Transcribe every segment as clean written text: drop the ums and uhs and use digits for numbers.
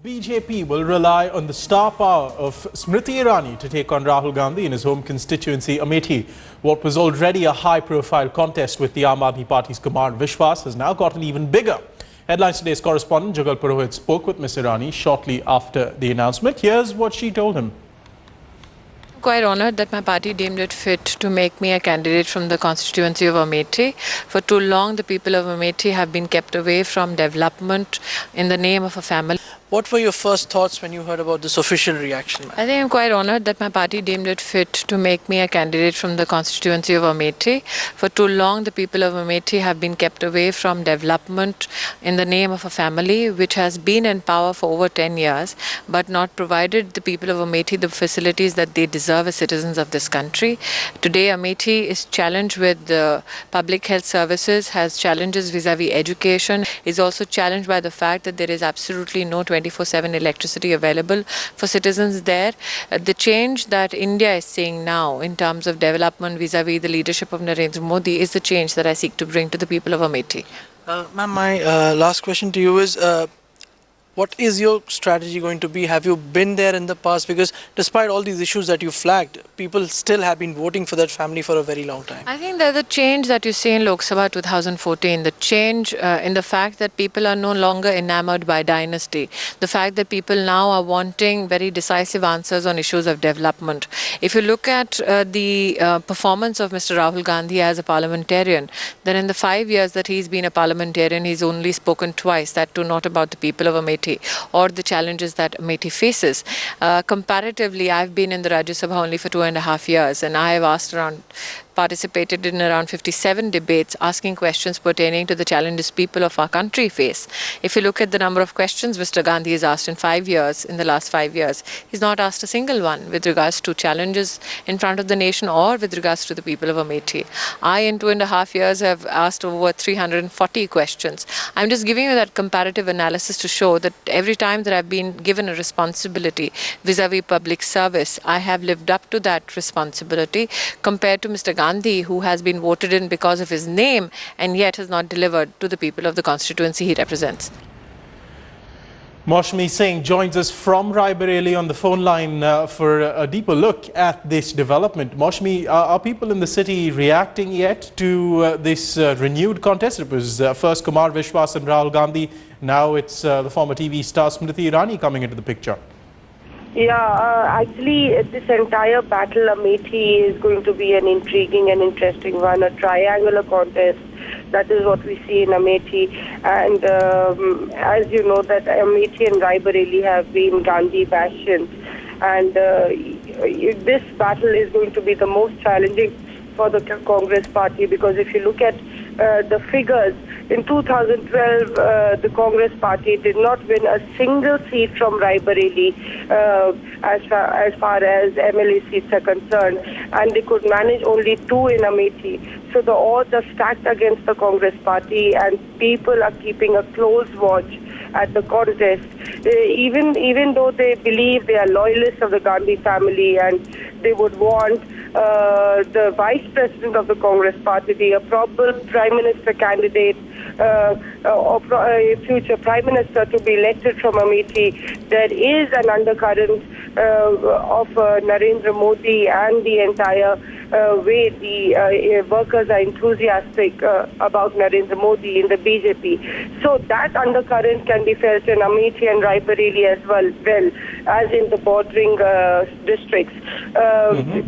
BJP will rely on the star power of Smriti Irani to take on Rahul Gandhi in his home constituency Amethi. What was already a high-profile contest with the Aam Aadmi Party's Kumar Vishwas has now gotten even bigger. Headlines Today's correspondent Jugal Purohit spoke with Ms. Irani shortly after the announcement. Here's what she told him. Quite honoured that my party deemed it fit to make me a candidate from the constituency of Amethi. For too long, the people of Amethi have been kept away from development in the name of a family. What were your first thoughts when you heard about this official reaction? I think I'm quite honoured that my party deemed it fit to make me a candidate from the constituency of Amethi. For too long, the people of Amethi have been kept away from development in the name of a family which has been in power for over 10 years but not provided the people of Amethi the facilities that they deserve as citizens of this country. Today, Amethi is challenged with the public health services, has challenges vis-a-vis education, is also challenged by the fact that there is absolutely no 24/7 electricity available for citizens there. The change that India is seeing now in terms of development vis-a-vis the leadership of Narendra Modi is the change that I seek to bring to the people of Amethi. Ma'am, my last question to you is, what is your strategy going to be? Have you been there in the past? Because despite all these issues that you flagged, people still have been voting for that family for a very long time. I think that the change that you see in Lok Sabha 2014, the change in the fact that people are no longer enamored by dynasty, the fact that people now are wanting very decisive answers on issues of development. If you look at the performance of Mr. Rahul Gandhi as a parliamentarian, then in the 5 years that he's been a parliamentarian, he's only spoken twice, that too not about the people of Amethi or the challenges that Amethi faces. Comparatively, I've been in the Rajya Sabha only for 2.5 years, and I have participated in around 57 debates asking questions pertaining to the challenges people of our country face. If you look at the number of questions Mr. Gandhi has asked in the last 5 years, he's not asked a single one with regards to challenges in front of the nation or with regards to the people of Amethi. I, in 2.5 years, have asked over 340 questions. I'm just giving you that comparative analysis to show that every time that I've been given a responsibility vis-a-vis public service, I have lived up to that responsibility compared to Mr. Gandhi, who has been voted in because of his name and yet has not delivered to the people of the constituency he represents. Maushmi Singh joins us from Raebareli on the phone line for a deeper look at this development. Maushmi, are people in the city reacting yet to this renewed contest? It was first Kumar Vishwas and Rahul Gandhi. Now it's the former TV star Smriti Irani coming into the picture. Yeah, actually, this entire battle Amethi is going to be an intriguing and interesting one, a triangular contest. That is what we see in Amethi. And as you know, that Amethi and Raebareli have been Gandhi bastions. And this battle is going to be the most challenging for the Congress party, because if you look at the figures, in 2012, the Congress party did not win a single seat from Raebareli as far as MLA seats are concerned, and they could manage only 2 in Amethi. So the odds are stacked against the Congress party, and people are keeping a close watch at the contest. Even though they believe they are loyalists of the Gandhi family and they would want the vice president of the Congress party, the probable prime minister candidate or a future prime minister to be elected from Amethi, there is an undercurrent of Narendra Modi and the entire way the workers are enthusiastic about Narendra Modi in the BJP. So that undercurrent can be felt in Amethi and Raebareli as well as in the bordering districts.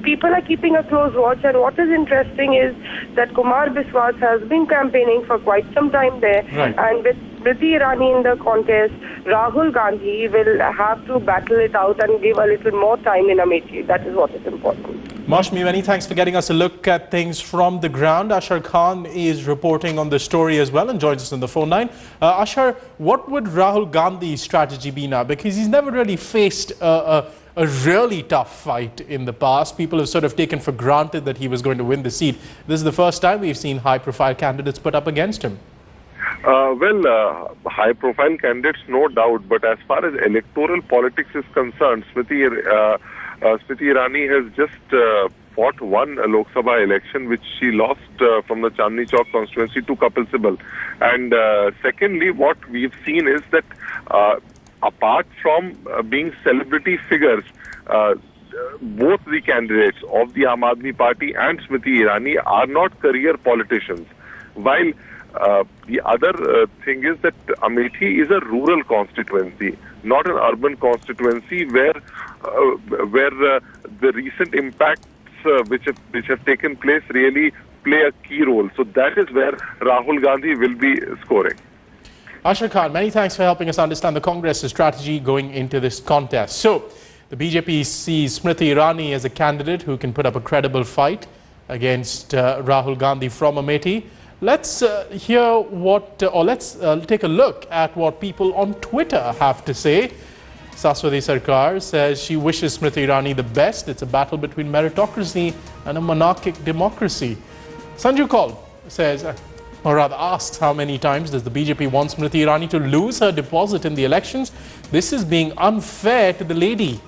People are keeping a close watch, and what is interesting is that Kumar Vishwas has been campaigning for quite some time there, right. And with Smriti Irani in the contest, Rahul Gandhi will have to battle it out and give a little more time in Amethi. That is what is important. Maushmi, many thanks for getting us a look at things from the ground. Ashar Khan is reporting on the story as well and joins us on the phone line. Ashar, what would Rahul Gandhi's strategy be now? Because he's never really faced a really tough fight in the past. People have sort of taken for granted that he was going to win the seat. This is the first time we've seen high-profile candidates put up against him. High-profile candidates, no doubt. But as far as electoral politics is concerned, Smriti Irani has just fought one Lok Sabha election, which she lost from the Chandni Chowk constituency to Kapil Sibal. And secondly, what we've seen is that apart from being celebrity figures, both the candidates of the Aam Aadmi Party and Smriti Irani are not career politicians. While the other thing is that Amethi is a rural constituency, not an urban constituency where the recent impacts which have taken place really play a key role. So that is where Rahul Gandhi will be scoring. Ashar Khan, many thanks for helping us understand the Congress's strategy going into this contest. So, the BJP sees Smriti Irani as a candidate who can put up a credible fight against Rahul Gandhi from Amethi. Let's hear what, or let's take a look at what people on Twitter have to say. Saswati Sarkar says she wishes Smriti Irani the best. It's a battle between meritocracy and a monarchic democracy. Sanju Kaul says, or rather asks, how many times does the BJP want Smriti Irani to lose her deposit in the elections? This is being unfair to the lady.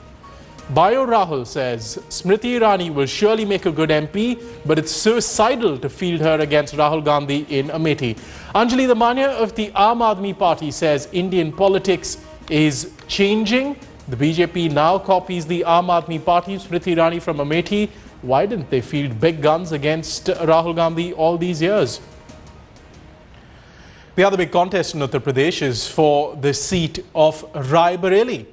Bio Rahul says, Smriti Irani will surely make a good MP, but it's suicidal to field her against Rahul Gandhi in Amethi. Anjali Damania of the Aam Aadmi Party says Indian politics is changing. The BJP now copies the Aam Aadmi Party, Smriti Irani from Amethi. Why didn't they field big guns against Rahul Gandhi all these years? The other big contest in Uttar Pradesh is for the seat of Rai Bareli.